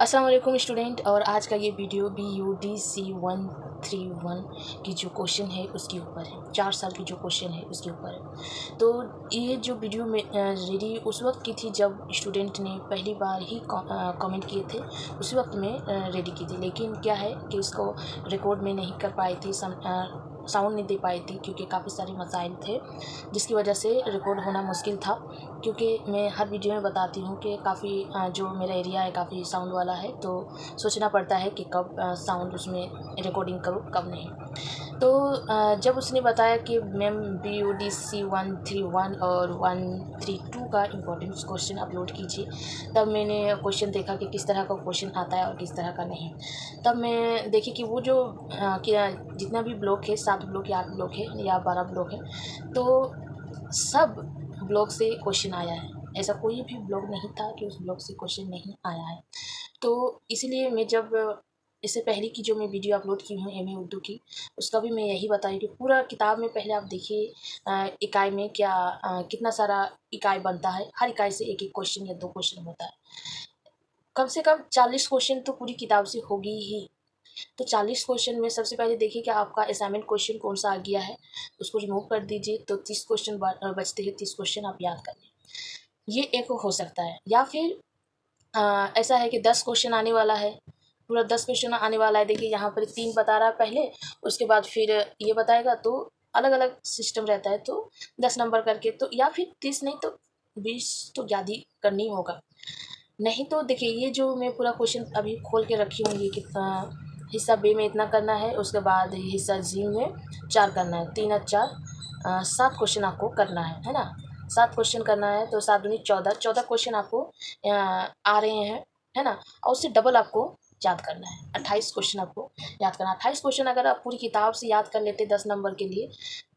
अस्सलाम वालेकुम स्टूडेंट। और आज का ये वीडियो BUDC 131 की जो क्वेश्चन है उसके ऊपर है। 4 साल की जो क्वेश्चन है उसके ऊपर है। तो ये जो वीडियो में रेडी उस वक्त की थी जब स्टूडेंट ने पहली बार ही कमेंट किए थे, उसी वक्त में रेडी की थी। लेकिन क्या है कि इसको रिकॉर्ड में नहीं कर पाई थी, साउंड नहीं दे पाई थी क्योंकि काफ़ी सारे मसाइल थे जिसकी वजह से रिकॉर्ड होना मुश्किल था। क्योंकि मैं हर वीडियो में बताती हूँ कि काफ़ी जो मेरा एरिया है काफ़ी साउंड वाला है, तो सोचना पड़ता है कि कब साउंड उसमें रिकॉर्डिंग करूँ कब नहीं। तो जब उसने बताया कि मैम BUDC 131 और 132 का इम्पोर्टेंस क्वेश्चन अपलोड कीजिए, तब मैंने क्वेश्चन देखा कि किस तरह का क्वेश्चन आता है और किस तरह का नहीं। तब मैं देखी कि वो जो क्या जितना भी ब्लॉक है, 7 ब्लॉक या 8 ब्लॉक है या 12 ब्लॉक है, तो सब ब्लॉग से क्वेश्चन आया है। ऐसा कोई भी ब्लॉग नहीं था कि उस ब्लॉग से क्वेश्चन नहीं आया है। तो इसलिए मैं जब इससे पहले की जो मैं वीडियो अपलोड की हूँ MA उर्दू की, उसका भी मैं यही बताई कि पूरा किताब में पहले आप देखिए इकाई में क्या कितना सारा इकाई बनता है। हर इकाई से एक एक क्वेश्चन या 2 क्वेश्चन होता है। कम से कम 40 क्वेश्चन तो पूरी किताब से होगी ही। तो 40 क्वेश्चन में सबसे पहले देखिए कि आपका असाइनमेंट क्वेश्चन कौन सा आ गया है, उसको रिमूव कर दीजिए। तो 30 क्वेश्चन बचते हैं, 30 क्वेश्चन आप याद कर लें। ये एक हो सकता है, या फिर ऐसा है कि 10 क्वेश्चन आने वाला है, पूरा 10 क्वेश्चन आने वाला है। देखिए यहाँ पर 3 बता रहा है पहले, उसके बाद फिर ये बताएगा, तो अलग अलग सिस्टम रहता है। तो 10 नंबर करके, तो या फिर 30 नहीं तो 20 तो याद ही करनी होगा। नहीं तो देखिए ये जो मैं पूरा क्वेश्चन अभी खोल के रखी हूँ, ये कितना हिस्सा बे में इतना करना है, उसके बाद हिस्सा जी में 4 करना है, 3 और 4 7 क्वेश्चन आपको करना है ना। 7 क्वेश्चन करना है, तो 7 दूनी 14 क्वेश्चन आपको आ रहे हैं, है ना। और उससे डबल आपको याद करना है, 28 क्वेश्चन आपको याद करना है। 28 क्वेश्चन अगर आप पूरी किताब से याद कर लेते 10 नंबर के लिए,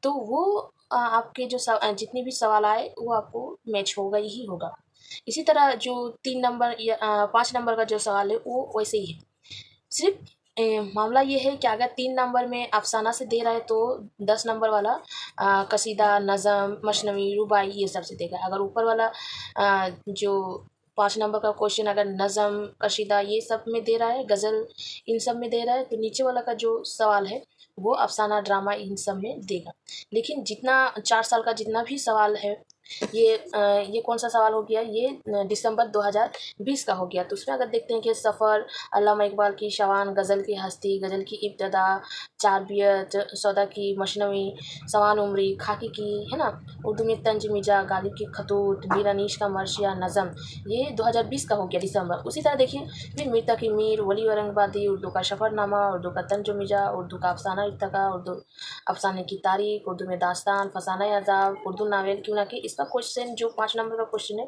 तो वो आपके जो जितने भी सवाल आए वो आपको मैच होगा ही होगा। इसी तरह जो 3 नंबर या 5 नंबर का जो सवाल है वो वैसे ही है। सिर्फ मामला ये है कि अगर 3 नंबर में अफसाना से दे रहा है तो 10 नंबर वाला कसीदा, नज़म, मशनवी, रुबाई ये सब से देगा। अगर ऊपर वाला जो 5 नंबर का क्वेश्चन अगर नज़म, कसीदा ये सब में दे रहा है, गज़ल इन सब में दे रहा है, तो नीचे वाला का जो सवाल है वो अफसाना, ड्रामा इन सब में देगा। लेकिन जितना 4 साल का जितना भी सवाल है, ये कौन सा सवाल हो गया, ये दिसंबर 2020 का हो गया। तो उसमें अगर देखते हैं कि सफ़र, अल्लामा इकबाल की शवान, गज़ल की हस्ती, गज़ल की इब्तदा, चारबियत, सौदा की मशनवी, सवान उमरी, खाकी की, है ना, उर्दू में तंज मिजा, गालिब की खतूत, मीर अनीश का मर्शिया नज़म, ये 2020 का हो गया दिसंबर। उसी तरह देखिए फिर मीर तकी मीर, वली औरंगाबादी, उर्दू का सफ़रनामा, उर्दू का तंज मिजा, उर्दू का अफसाना इर्तका, उर्दू अफसाने की तारीख, उर्दू में दास्तान, फसाना अज़ाब, उर्दू नावल क्यों ना कि इसका क्वेश्चन जो 5 नंबर का क्वेश्चन है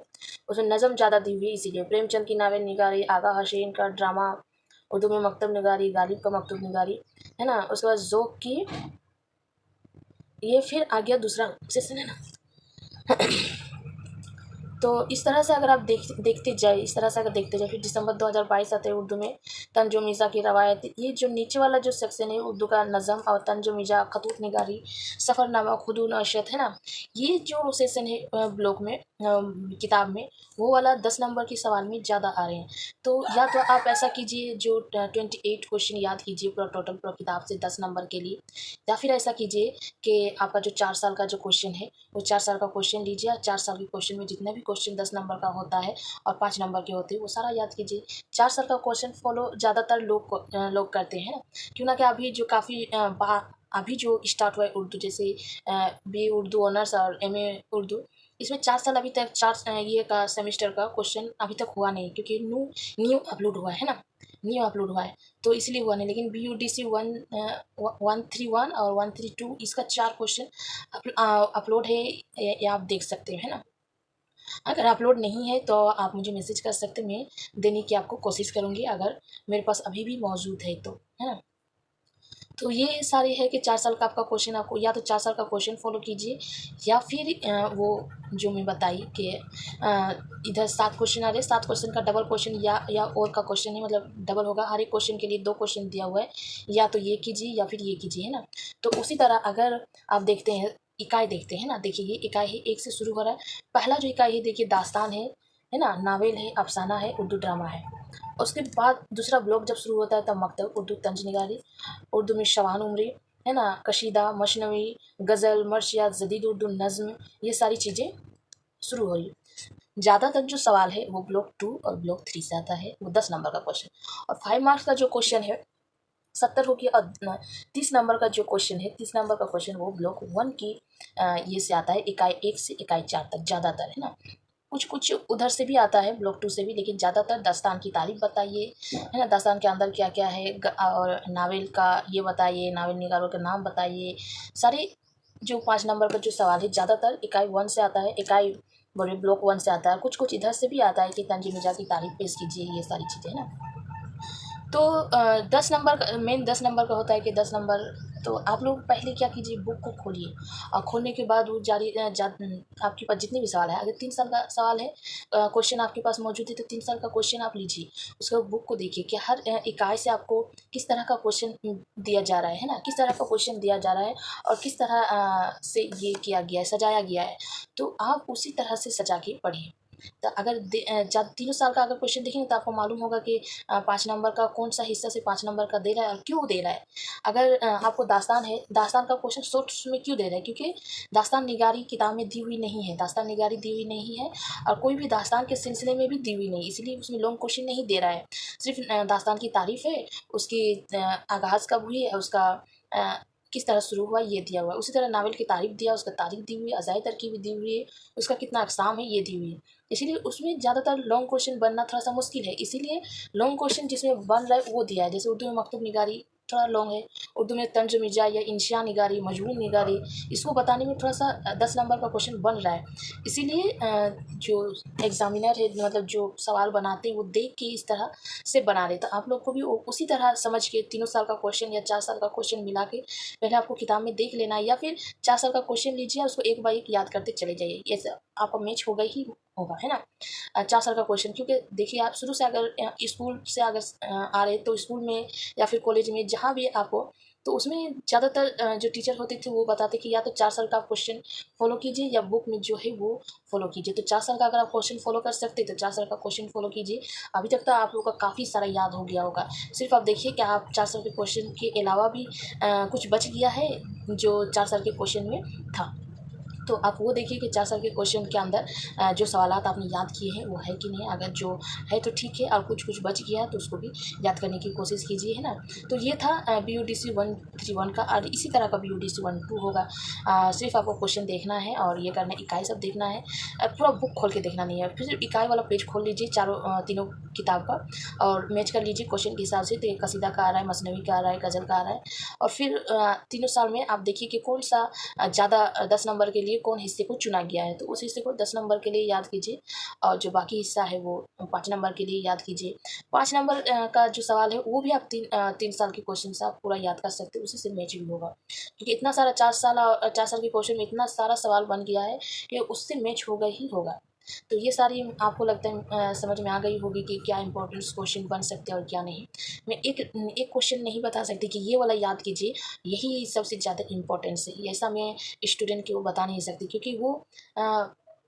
उसमें नज़म ज़्यादा दी हुई है, इसीलिए प्रेमचंद की नावल निगारी, आगा हसैन का ड्रामा, उर्दू में मकतब निगारी, गालिब का मकतूब निगारी, है ना। उसके बाद ज़ौक़ की, ये फिर आ गया दूसरा सेशन, है ना। तो इस तरह से अगर आप देखते जाए, इस तरह से अगर देखते जाए, फिर दिसंबर 2022 आते हैं उर्दू में तंजो मिज़ा की रवायत। ये जो नीचे वाला जो सेक्शन है उर्दू का नज़म और तंजो मिज़ा, खतूत निगारी, सफ़रनामा, खुदू नशत, है ना। ये जो सेशन है ब्लॉक में किताब में, वो वाला 10 नंबर के सवाल में ज़्यादा आ रहे हैं। तो या तो आप ऐसा कीजिए जो 28 क्वेश्चन याद कीजिए पूरा टोटल पूरा किताब से 10 नंबर के लिए, या फिर ऐसा कीजिए कि आपका जो 4 साल का जो क्वेश्चन है वो 4 साल का क्वेश्चन लीजिए। 4 साल के क्वेश्चन में जितने भी क्वेश्चन 10 नंबर का होता है और 5 नंबर के होते हैं वो सारा याद कीजिए। 4 साल का क्वेश्चन फॉलो ज़्यादातर लोग करते हैं ना। क्यों ना कि अभी जो काफ़ी अभी जो स्टार्ट हुआ है उर्दू, जैसे BA उर्दू ऑनर्स और MA उर्दू, इसमें 4 साल अभी तक 4 ये का सेमेस्टर का क्वेश्चन अभी तक हुआ नहीं, क्योंकि न्यू अपलोड हुआ है ना, न्यू अपलोड हुआ है तो इसलिए हुआ नहीं। लेकिन BUDC 131 और 132 इसका 4 क्वेश्चन अपलोड है, ये आप देख सकते हैं, है ना। अगर अपलोड नहीं है तो आप मुझे मैसेज कर सकते हैं, मैं देने की आपको कोशिश करूँगी अगर मेरे पास अभी भी मौजूद है तो, है ना। तो ये सारे है कि 4 साल का आपका क्वेश्चन, आपको या तो 4 साल का क्वेश्चन फॉलो कीजिए, या फिर वो जो मैं बताई कि इधर 7 क्वेश्चन आ रहे हैं, 7 क्वेश्चन का डबल क्वेश्चन या और का क्वेश्चन है, मतलब डबल होगा। हर एक क्वेश्चन के लिए 2 क्वेश्चन दिया हुआ है, या तो ये कीजिए या फिर ये कीजिए, है ना। तो उसी तरह अगर आप देखते हैं इकाई देखते हैं ना, देखिए ये इकाई है, 1 से शुरू हो रहा है। पहला जो इकाई है देखिए दास्तान है ना, नावल है, अफसाना है, उर्दू ड्रामा है। उसके बाद दूसरा ब्लॉक जब शुरू होता है तब मकतब, उर्दू तंज निगारी, उर्दू में शवान उमरी, है ना, कशीदा, मशनवी, गज़ल, मर्शिया, जदीद उर्दू नज़्म, ये सारी चीज़ें शुरू हुई। ज़्यादातर जो सवाल है वो ब्लॉक 2 और ब्लॉक 3 से आता है, वो 10 नंबर का क्वेश्चन। और 5 मार्क्स का जो क्वेश्चन है 70 हो गया। और 30 नंबर का जो क्वेश्चन है, 30 नंबर का क्वेश्चन वो ब्लॉक 1 की ये से आता है, इकाई 1 से इकाई 4 तक ज़्यादातर, है ना। कुछ कुछ उधर से भी आता है ब्लॉक 2 से भी, लेकिन ज़्यादातर दास्तान की तारीफ बताइए, है ना, दास्तान के अंदर क्या क्या है, और नावल का ये बताइए, नावल निगारों के नाम बताइए। सारे जो 5 नंबर का जो सवाल है ज़्यादातर इकाई 1 से आता है, इकाई बड़े ब्लॉक 1 से आता है। कुछ कुछ इधर से भी आता है कि तंजीम मिर्जा की तारीफ पेश कीजिए, ये सारी चीज़ें, है ना। तो 10 नंबर का मेन 10 नंबर का होता है कि 10 नंबर, तो आप लोग पहले क्या कीजिए, बुक को खोलिए और खोलने के बाद वो आपके पास जितने भी सवाल है, अगर 3 साल का सवाल है, क्वेश्चन आपके पास मौजूद है, तो 3 साल का क्वेश्चन आप लीजिए। उसके बाद बुक को देखिए कि हर इकाई से आपको किस तरह का क्वेश्चन दिया जा रहा है ना, किस तरह का क्वेश्चन दिया जा रहा है और किस तरह से ये किया गया है, सजाया गया है। तो आप उसी तरह से सजा के पढ़िए। तो अगर तीनों साल का अगर क्वेश्चन देखेंगे तो आपको मालूम होगा कि 5 नंबर का कौन सा हिस्सा से 5 नंबर का दे रहा है और क्यों दे रहा है। अगर आपको दास्तान है, दास्तान का क्वेश्चन शॉर्ट्स में क्यों दे रहा है, क्योंकि दास्तान निगारी किताब में दी हुई नहीं है, दास्तान निगारी दी हुई नहीं है और कोई भी दास्तान के सिलसिले में भी दी हुई नहीं, इसलिए उसमें लॉन्ग क्वेश्चन नहीं दे रहा है। सिर्फ दास्तान की तारीफ है, उसकी आगाज़ कब हुई है, उसका किस तरह शुरू हुआ, ये दिया हुआ है। उसी तरह नावल की तारीफ दिया, उसका तारीख दी हुई है, अज़ाई तरकीब दी हुई है, उसका कितना अक़साम है ये दी हुई है। इसीलिए उसमें ज़्यादातर लॉन्ग क्वेश्चन बनना थोड़ा सा मुश्किल है, इसीलिए लॉन्ग क्वेश्चन जिसमें बन रहा है वो दिया है। जैसे उर्दू में मकतूब निगारी थोड़ा लॉन्ग है, उर्दू में तंज मिर्जा या इंशिया निगारी, मजमून निगारी, इसको बताने में थोड़ा सा 10 नंबर का क्वेश्चन बन रहा है। इसीलिए जो एग्जामिनर है, मतलब जो सवाल बनाते हैं, वो देख के इस तरह से बना रहे। तो आप लोग को भी उसी तरह समझ के तीनों साल का क्वेश्चन या 4 साल का क्वेश्चन मिला के पहले आपको किताब में देख लेना है, या फिर 4 साल का क्वेश्चन लीजिए, उसको एक बार एक याद करते चले जाइए, ये आपका मैच होगा ही होगा, है ना। 4 साल का क्वेश्चन, क्योंकि देखिए आप शुरू से अगर स्कूल से अगर आ रहे, तो स्कूल में या फिर कॉलेज में जहाँ भी आप हो, तो उसमें ज़्यादातर जो टीचर होते थे वो बताते कि या तो 4 साल का आप क्वेश्चन फॉलो कीजिए या बुक में जो है वो फॉलो कीजिए। तो 4 साल का अगर आप क्वेश्चन फॉलो कर सकते तो 4 साल का क्वेश्चन फॉलो कीजिए। अभी तक तो आप लोग का काफ़ी सारा याद हो गया होगा। सिर्फ आप देखिए कि आप 4 साल के क्वेश्चन के अलावा भी कुछ बच गया है जो 4 साल के क्वेश्चन में था। तो आप वो देखिए कि 4 साल के क्वेश्चन के अंदर जो सवालात आपने याद किए हैं वो है कि नहीं। अगर जो है तो ठीक है, और कुछ कुछ बच गया तो उसको भी याद करने की कोशिश कीजिए, है ना। तो ये था BUDC 131 का, और इसी तरह का BUDC 12 होगा। सिर्फ आपको क्वेश्चन देखना है और ये करना है, इकाई सब देखना है, पूरा बुक खोल के देखना नहीं है। फिर इकाई वाला पेज खोल लीजिए तीनों किताब का, और मैच कर लीजिए क्वेश्चन के हिसाब से। तो कसीदा का आ रहा है, मसनवी का आ रहा है, गज़ल का आ रहा है, और फिर तीनों साल में आप देखिए कि कौन सा ज़्यादा 10 नंबर के लिए कौन हिस्से को चुना गया है, तो उस हिस्से को 10 नंबर के लिए याद कीजिए, और जो बाकी हिस्सा है वो 5 नंबर के लिए याद कीजिए। 5 नंबर का जो सवाल है वो भी आप 3 साल के क्वेश्चन से आप पूरा याद कर सकते हो, उसी से मैच भी होगा, क्योंकि इतना सारा 4 साल के क्वेश्चन में इतना सारा सवाल बन गया है कि उससे मैच होगा ही होगा। तो ये सारी आपको लगता है समझ में आ गई होगी कि क्या इंपॉर्टेंस क्वेश्चन बन सकते हैं और क्या नहीं। मैं एक एक क्वेश्चन नहीं बता सकती कि ये वाला याद कीजिए, यही सबसे ज़्यादा इम्पोर्टेंस है, ऐसा मैं स्टूडेंट को बता नहीं सकती, क्योंकि वो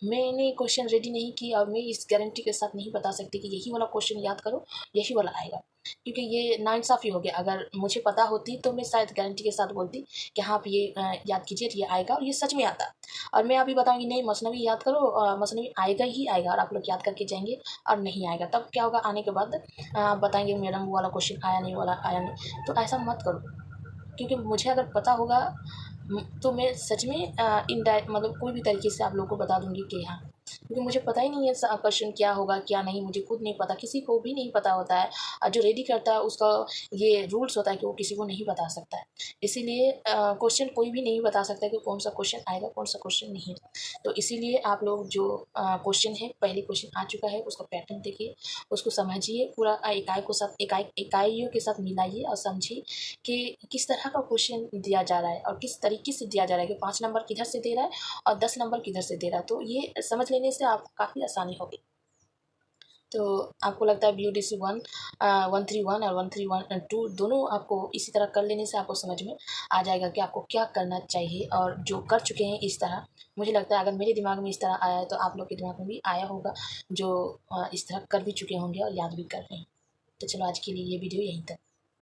मैंने क्वेश्चन रेडी नहीं की और मैं इस गारंटी के साथ नहीं बता सकती कि यही वाला क्वेश्चन याद करो, यही वाला आएगा, क्योंकि ये नाइंसाफ़ी हो गया। अगर मुझे पता होती तो मैं शायद गारंटी के साथ बोलती कि हाँ आप ये याद कीजिए, ये आएगा, और ये सच में आता। और मैं अभी बताऊँगी नहीं मसनवी याद करो, मसनवी आएगा ही आएगा, और आप लोग याद करके जाएंगे और नहीं आएगा, तब क्या होगा, आने के बाद आप बताएंगे मैडम वो वाला क्वेश्चन आया नहीं, वाला आया नहीं। तो ऐसा मत करो, क्योंकि मुझे अगर पता होगा तो मैं सच में इनडायरेक्ट मतलब कोई भी तरीके से आप लोगों को बता दूंगी कि हाँ, क्योंकि मुझे पता ही नहीं है क्वेश्चन क्या होगा क्या नहीं, मुझे खुद नहीं पता, किसी को भी नहीं पता होता है। और जो रेडी करता है उसका ये रूल्स होता है कि वो किसी को नहीं बता सकता है। इसीलिए क्वेश्चन कोई भी नहीं बता सकता कि कौन सा क्वेश्चन आएगा कौन सा क्वेश्चन नहीं। तो इसीलिए आप लोग जो क्वेश्चन है, पहले क्वेश्चन आ चुका है उसका पैटर्न देखिए, उसको समझिए, पूरा इकाई को साथ इकाइयों के साथ मिलाइए और समझिए कि किस तरह का क्वेश्चन दिया जा रहा है और किस तरीके से दिया जा रहा है, कि 5 नंबर किधर से दे रहा है और 10 नंबर किधर से दे रहा है। तो ये समझ लेने से आपको काफ़ी आसानी होगी। तो आपको लगता है BUDC 131 और 131 2 दोनों आपको इसी तरह कर लेने से आपको समझ में आ जाएगा कि आपको क्या करना चाहिए। और जो कर चुके हैं इस तरह, मुझे लगता है अगर मेरे दिमाग में इस तरह आया है तो आप लोग के दिमाग में भी आया होगा, जो इस तरह कर भी चुके होंगे और याद भी कर रहे हैं। तो चलो आज के लिए ये वीडियो यहीं तक।